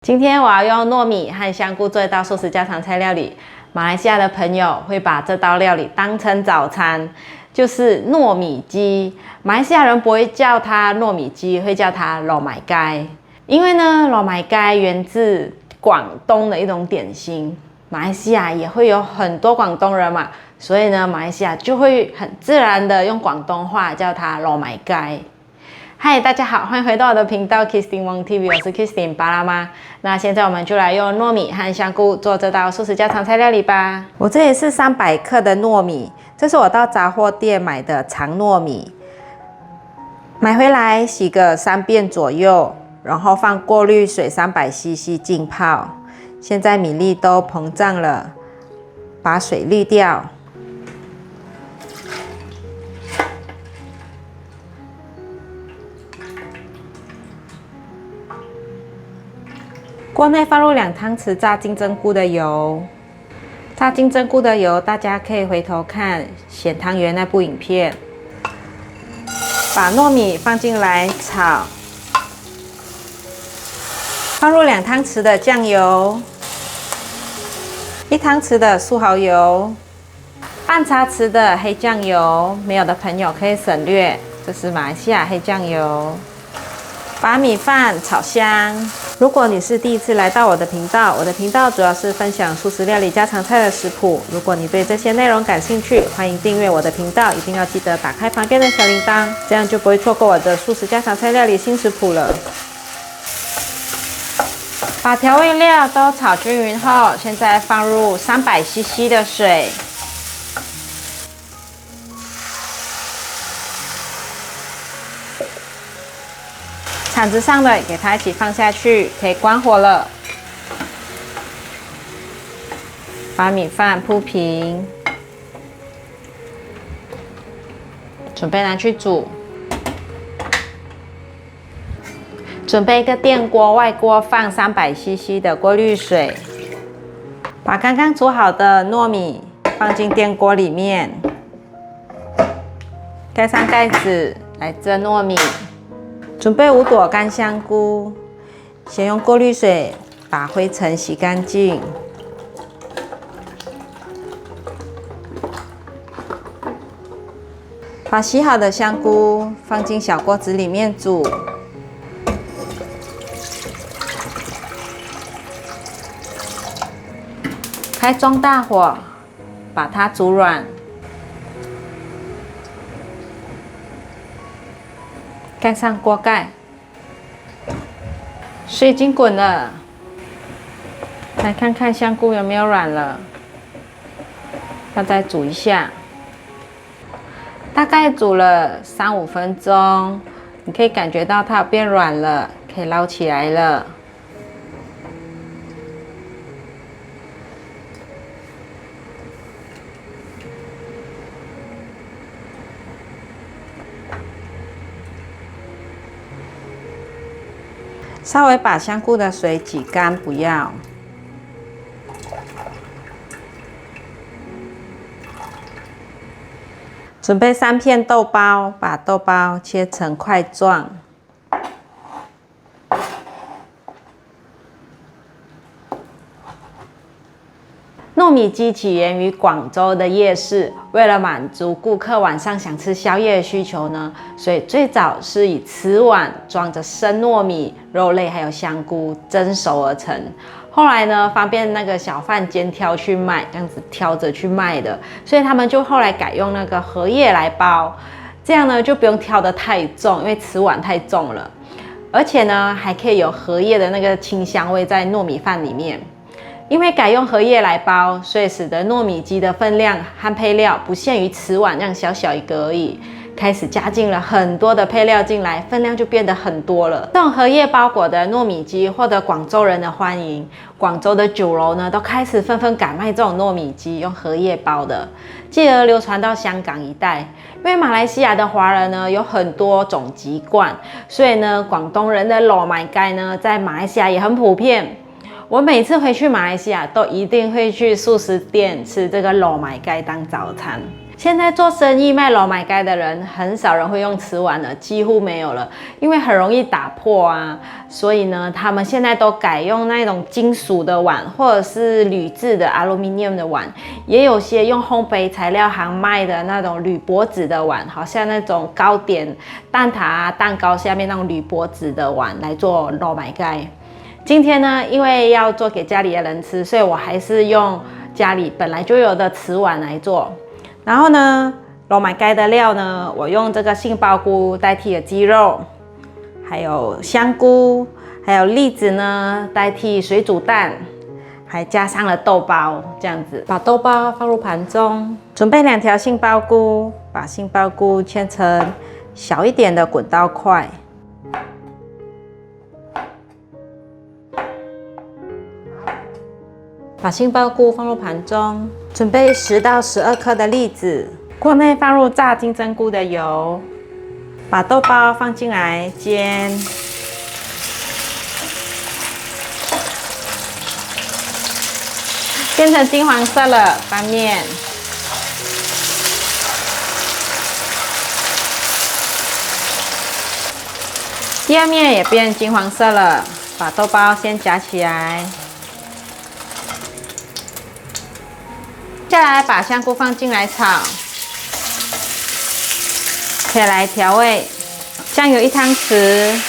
今天我要用糯米和香菇做一道素食家常菜料理。马来西亚的朋友会把这道料理当成早餐，就是糯米鸡。马来西亚人不会叫它糯米鸡，会叫它糯米雞。因为呢，糯米雞源自广东的一种点心，马来西亚也会有很多广东人嘛，所以呢，马来西亚就会很自然的用广东话叫它糯米雞。嗨，大家好，欢迎回到我的频道 Kristin Wong TV， 我是 Kristin 巴拉妈。那现在我们就来用糯米和香菇做这道素食家常菜料理吧。我这里是300克的糯米，这是我到杂货店买的长糯米，买回来洗个3遍左右，然后放过滤水300cc 浸泡。现在米粒都膨胀了，把水滤掉。锅内放入2汤匙炸金针菇的油，炸金针菇的油大家可以回头看咸汤圆那部影片。把糯米放进来炒，放入2汤匙的酱油，1汤匙的素蚝油，半茶匙的黑酱油，没有的朋友可以省略，这是马来西亚黑酱油。把米饭炒香。如果你是第一次来到我的频道，我的频道主要是分享素食料理家常菜的食谱。如果你对这些内容感兴趣，欢迎订阅我的频道，一定要记得打开旁边的小铃铛，这样就不会错过我的素食家常菜料理新食谱了。把调味料都炒均匀后，现在放入300cc 的水。铲子上的给它一起放下去，可以关火了。把米饭铺平，准备拿去煮。准备一个电锅，外锅放300cc 的过滤水，把刚刚煮好的糯米放进电锅里面，盖上盖子来蒸糯米。准备5朵干香菇，先用过滤水把灰尘洗干净。把洗好的香菇放进小锅子里面煮。开中大火，把它煮软。盖上锅盖，水已经滚了，来看看香菇有没有软了，要再煮一下，大概煮了3-5分钟，你可以感觉到它有变软了，可以捞起来了。稍微把香菇的水挤干，不要。准备3片豆包，把豆包切成块状。糯米鸡起源于广州的夜市，为了满足顾客晚上想吃宵夜的需求呢，所以最早是以瓷碗装着生糯米、肉类还有香菇蒸熟而成。后来呢，方便那个小贩肩挑去卖，这样子挑着去卖的，所以他们就后来改用那个荷叶来包，这样呢就不用挑得太重，因为瓷碗太重了，而且呢还可以有荷叶的那个清香味在糯米饭里面。因为改用荷叶来包，所以使得糯米鸡的分量和配料不限于瓷碗这样小小一个而已，开始加进了很多的配料进来，分量就变得很多了。这种荷叶包裹的糯米鸡获得广州人的欢迎，广州的酒楼呢都开始纷纷改卖这种糯米鸡，用荷叶包的，继而流传到香港一带。因为马来西亚的华人呢有很多种籍贯，所以呢广东人的糯米雞呢在马来西亚也很普遍。我每次回去马来西亚都一定会去素食店吃这个糯米雞当早餐。现在做生意卖老买盖的人，很少人会用瓷碗了，几乎没有了，因为很容易打破啊。所以呢，他们现在都改用那种金属的碗，或者是铝制的 aluminium 的碗，也有些用烘焙材料行卖的那种铝箔纸的碗，好像那种糕点、蛋挞啊、蛋糕下面那种铝箔纸的碗来做老买盖。今天呢，因为要做给家里的人吃，所以我还是用家里本来就有的瓷碗来做。然后呢，老买盖的料呢，我用这个杏鲍菇代替了鸡肉，还有香菇，还有栗子呢代替水煮蛋，还加上了豆包，这样子。把豆包放入盘中，准备2条杏鲍菇，把杏鲍菇切成小一点的滚刀块。把杏鲍菇放入盘中，准备10到12颗的栗子，锅内放入炸金针菇的油，把豆包放进来煎，变成金黄色了，翻面，第二面也变金黄色了，把豆包先夹起来。接下来把香菇放进来炒，可以来调味，酱油1汤匙，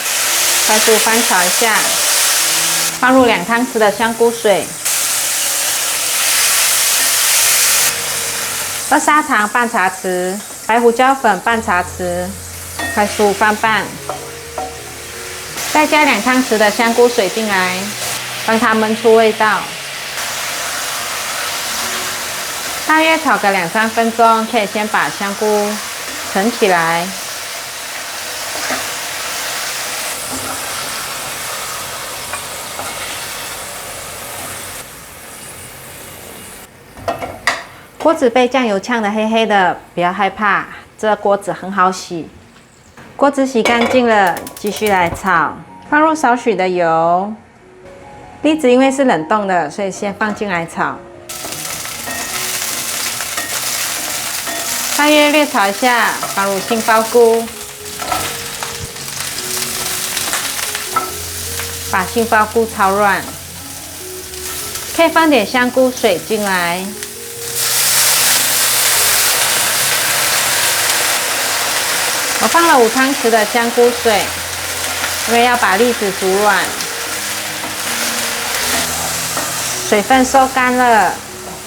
快速翻炒一下，放入2汤匙的香菇水，二砂糖半茶匙，白胡椒粉半茶匙，快速翻拌，再加2汤匙的香菇水进来，让它焖出味道。大约炒个2-3分钟，可以先把香菇盛起来。锅子被酱油呛得黑黑的，不要害怕，这锅子很好洗。锅子洗干净了，继续来炒，放入少许的油。栗子因为是冷冻的，所以先放进来炒。大约略炒一下，放入杏鲍菇，把杏鲍菇炒软，可以放点香菇水进来，我放了5汤匙的香菇水，因为要把栗子煮软，水分收干了，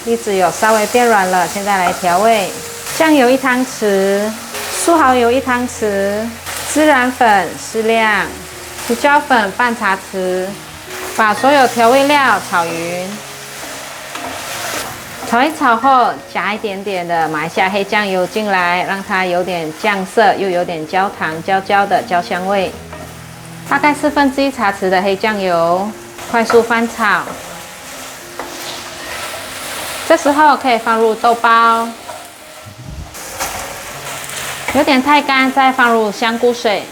栗子有稍微变软了，现在来调味。酱油1汤匙，素蚝油1汤匙，孜然粉适量，胡椒粉半茶匙，把所有调味料炒匀。炒一炒后，加一点点的马来西亚黑酱油进来，让它有点酱色，又有点焦糖焦焦的焦香味。大概1/4茶匙的黑酱油，快速翻炒。这时候可以放入豆包。有点太干，再放入香菇水。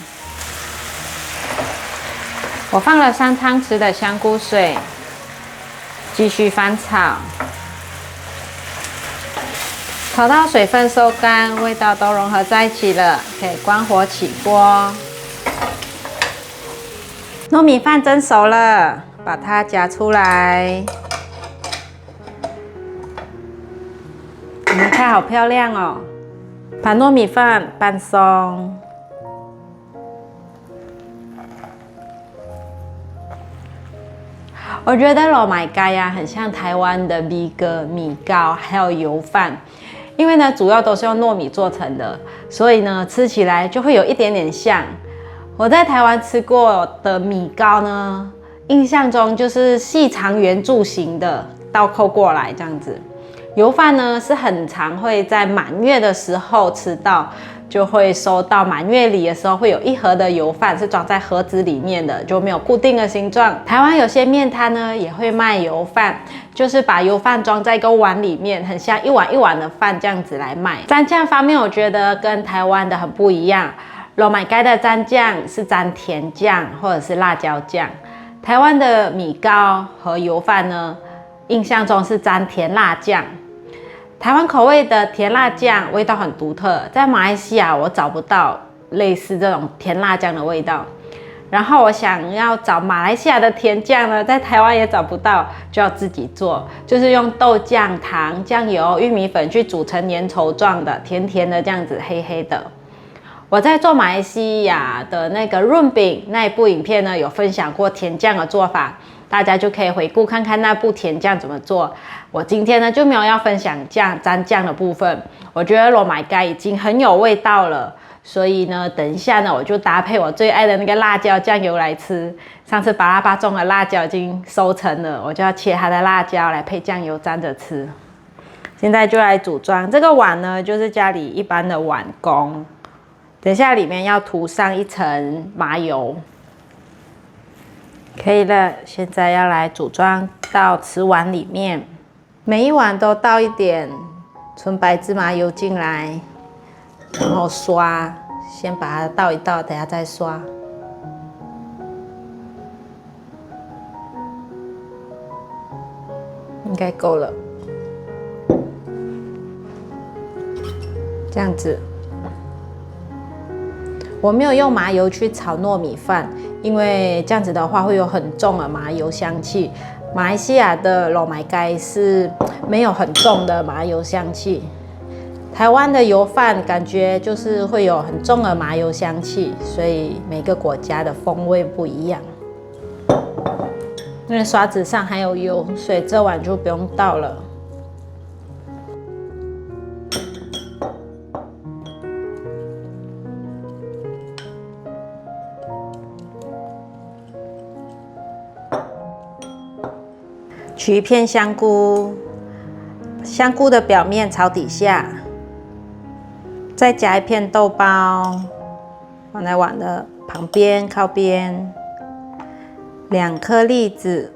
我放了3汤匙的香菇水，继续翻炒，炒到水分收干，味道都融合在一起了，可以关火起锅。糯米饭蒸熟了，把它夹出来。你们看，好漂亮哦！把糯米饭拌松，我觉得老买盖呀，很像台湾的米糕、米糕，还有油饭。因为呢，主要都是用糯米做成的，所以呢，吃起来就会有一点点像。我在台湾吃过的米糕呢，印象中就是细长圆柱形的，倒扣过来这样子。油饭呢是很常会在满月的时候吃到，就会收到满月礼的时候会有1盒的油饭是装在盒子里面的，就没有固定的形状。台湾有些面摊呢也会卖油饭，就是把油饭装在一个碗里面，很像一碗一碗的饭这样子来卖。蘸酱方面，我觉得跟台湾的很不一样。老买盖的蘸酱是蘸甜酱或者是辣椒酱，台湾的米糕和油饭呢，印象中是蘸甜辣酱。台湾口味的甜辣酱味道很独特，在马来西亚我找不到类似这种甜辣酱的味道。然后我想要找马来西亚的甜酱呢，在台湾也找不到，就要自己做，就是用豆酱、糖、酱油、玉米粉去煮成粘稠状的，甜甜的这样子，黑黑的。我在做马来西亚的那个润饼那一部影片呢，有分享过甜酱的做法，大家就可以回顾看看那部甜酱怎么做。我今天呢就没有要分享沾酱的部分，我觉得罗麦盖已经很有味道了。所以呢，等一下呢，我就搭配我最爱的那个辣椒酱油来吃。上次巴拉巴种的辣椒已经收成了，我就要切它的辣椒来配酱油沾着吃。现在就来组装这个碗呢，就是家里一般的碗公。等一下里面要涂上一层麻油，可以了。现在要来组装到瓷碗里面，每一碗都倒一点纯白芝麻油进来。然后刷，先把它倒一倒，等下再刷。应该够了，这样子。我没有用麻油去炒糯米饭，因为这样子的话会有很重的麻油香气。马来西亚的罗麦盖是没有很重的麻油香气。台湾的油饭感觉就是会有很重的麻油香气，所以每个国家的风味不一样。因为刷子上还有油，所以这碗就不用倒了。取一片香菇，香菇的表面朝底下。再夹一片豆包，放在碗的旁边靠边。2颗栗子，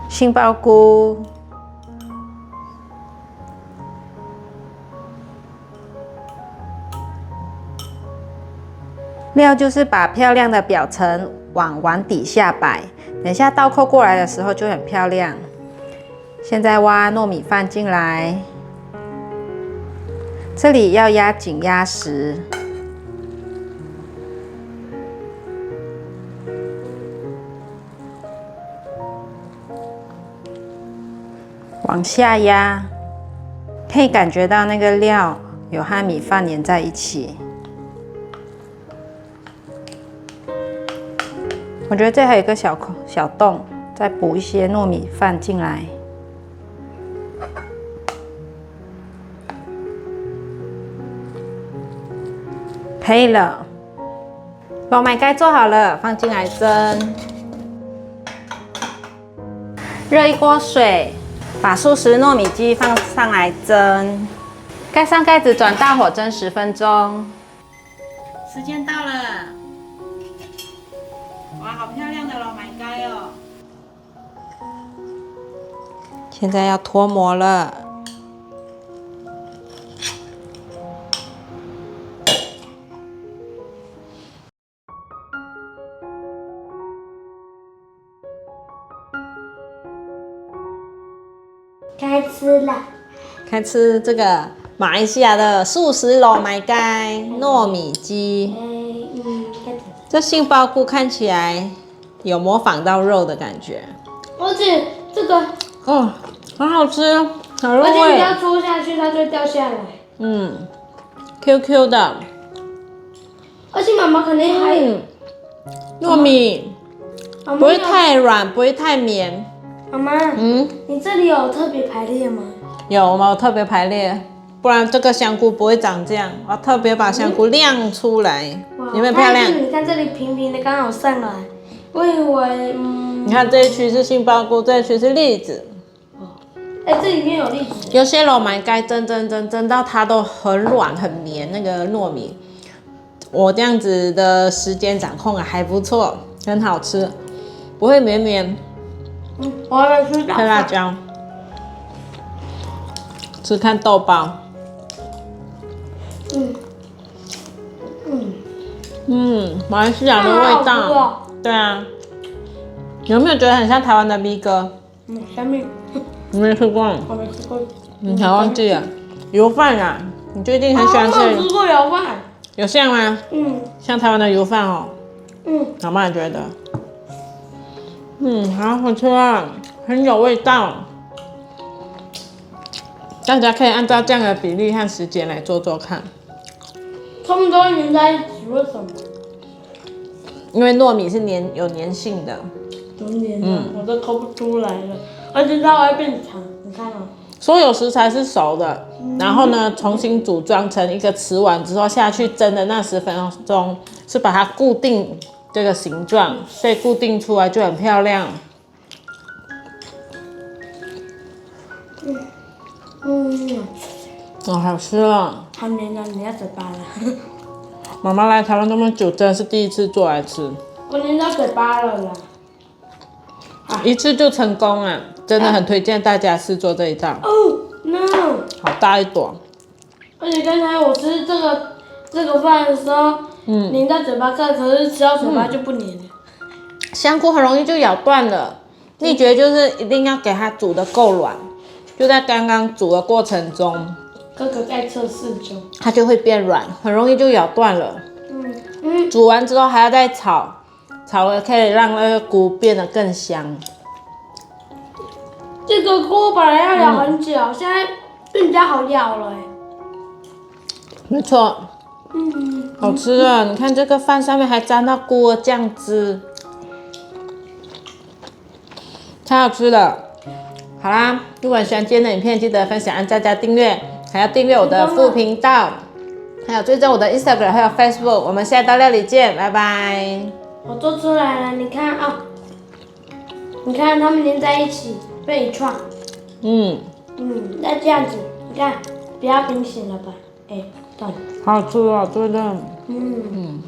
杏鲍菇，料就是把漂亮的表层往碗底下摆，等一下倒扣过来的时候就很漂亮。现在挖糯米饭进来，这里要压紧压实，往下压，可以感觉到那个料有和米饭粘在一起。我觉得这还有一个小洞，再补一些糯米饭进来。可以了，罗麦盖做好了，放进来蒸。热一锅水，把素食糯米鸡放上来蒸，盖上盖子，转大火蒸10分钟。时间到了，哇，好漂亮的罗麦盖哦！现在要脱模了。开吃了，开吃这个马来西亚的素食罗麦盖糯米鸡。这杏鲍菇看起来有模仿到肉的感觉，而且这个哦，很好吃，很入而且你味。要戳下去，它就会掉下来。QQ 的，而且妈妈肯定还糯米妈妈不会太软，不会太绵。妈妈，你这里有特别排列吗？有吗？我特别排列，不然这个香菇不会长这样。我要特别把香菇亮出来，有没有漂亮？你看这里平平的，刚好上来。我以为，你看这一区是杏鲍菇，这一区是栗子。这里面有栗子。有些罗麦盖蒸到它都很软很绵，那个糯米，我这样子的时间掌控还不错，很好吃，不会绵绵。我还没吃配辣椒，吃看豆包。马来西亚的味道。对啊，有没有觉得很像台湾的 V 哥？下面你没吃过？我没吃过。你才忘记了？油饭啊，你最近很喜欢吃？我有吃过油饭。有像吗？像台湾的油饭哦。老妈也觉得。好好吃啊，很有味道。大家可以按照这样的比例和时间来做做看。他们都会粘在一起，为什么？因为糯米是有粘性的。有粘的，我都抠不出来了，而且它会变长，你看哦。所有食材是熟的，然后呢，重新组装成一个瓷碗之后下去蒸的那10分钟，是把它固定这个形状，所以固定出来就很漂亮。好吃了。好黏到你要嘴巴了。妈妈来台湾那么久，真的是第一次做来吃。我黏到嘴巴了啦。一次就成功了，真的很推荐大家试做这一道。No！ 好大一朵。而且刚才我吃这个饭的时候，黏到嘴巴可是吃到嘴巴就不黏了。香菇很容易就咬断了，秘诀就是一定要给它煮得够软，就在刚刚煮的过程中，哥哥在测试中，它就会变软，很容易就咬断了。煮完之后还要再炒，炒了可以让那个菇变得更香。这个菇本来要咬很久，现在更加好咬了没错，好吃啊！你看这个饭上面还沾到菇的酱汁，太好吃了。好啦，如果你喜欢今天的影片，记得分享、按赞、加订阅，还要订阅我的副频道，还有追踪我的 Instagram 还有 Facebook。我们下一道料理见，拜拜。我做出来了，你看啊，你看它们连在一起，被一串。那这样子，你看，不要冰醒了吧？对。好吃啊，对的。嗯。